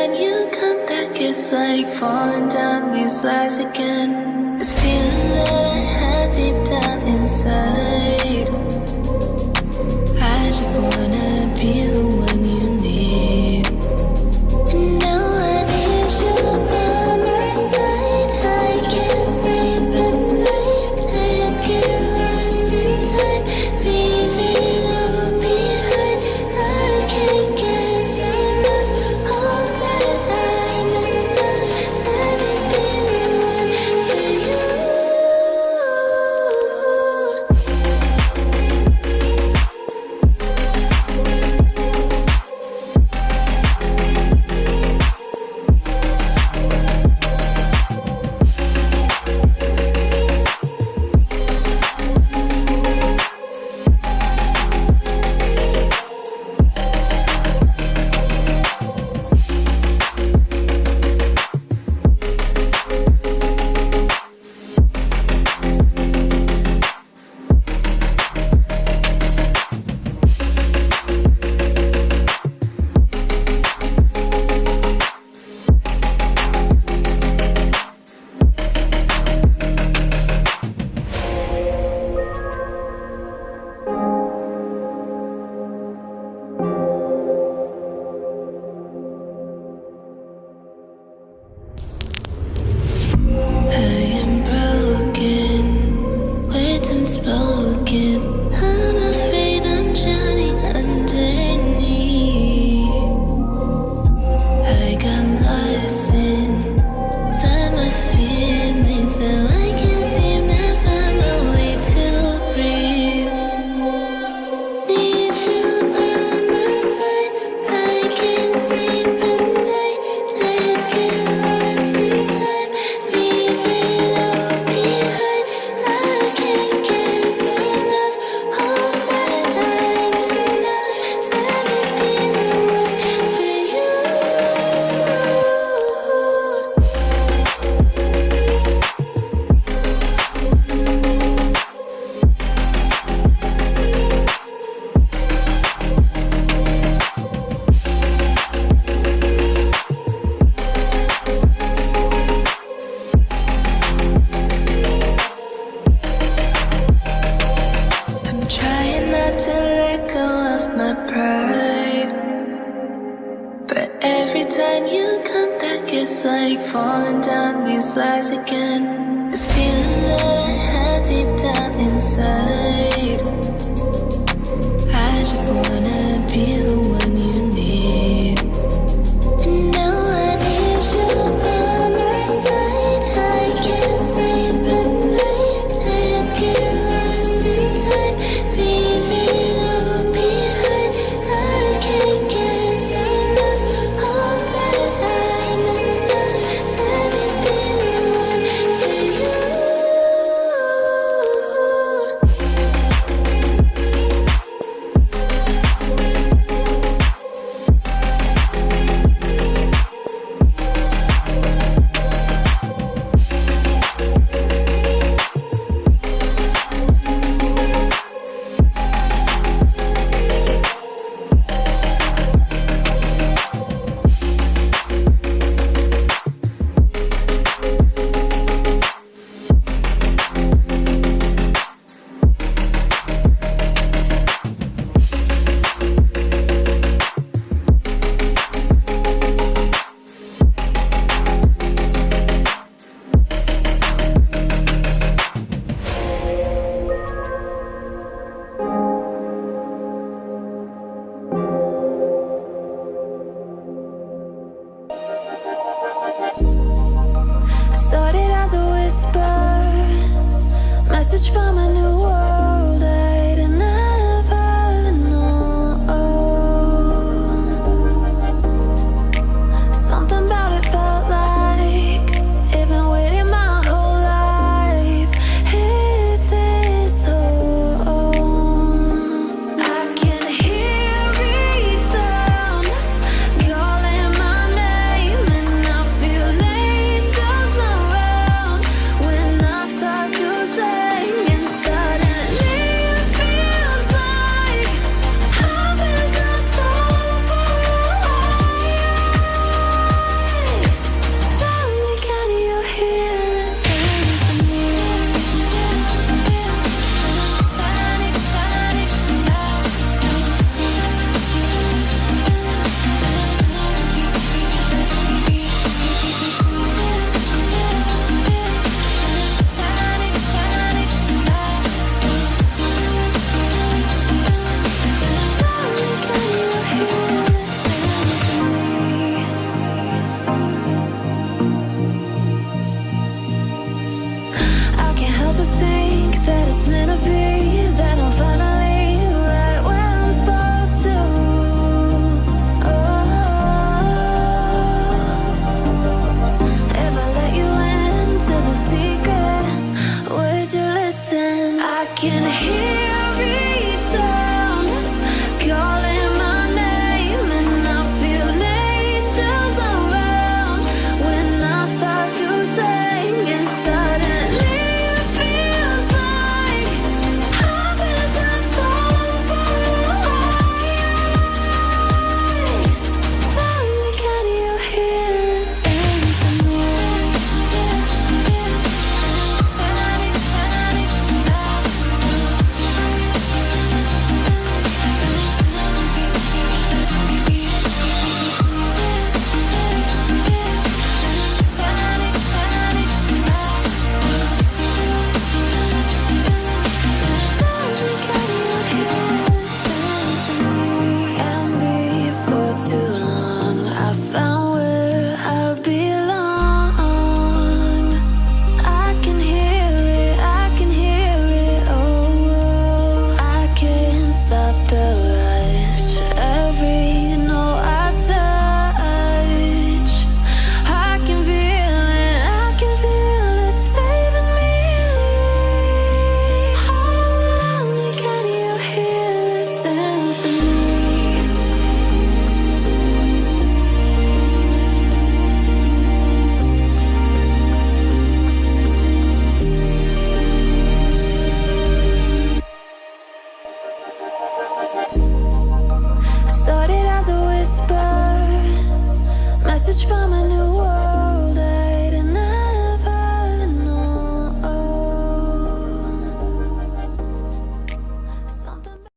time you come back, it's like falling down these lies again. This feeling that I have deep down inside, I just wanna be the one you need. And now I need you by my side. I can't sleep at night. Let's get lost in time, leave it all behind. I can't get enough of that. I'm enough. Let me be the one for you. Unspoken, I'm afraid I'm drowning underneath. I got lost inside my feelings. Now I can't seem to find my way to breathe. Need you by my side. I can't sleep at night. Let's get lost in time, leave it all behind. I can't get enough of that. I'm enough. Let me be the one for you. I'm trying not to let go of my pride, but every time you come back, it's like falling down these lies again. This feeling that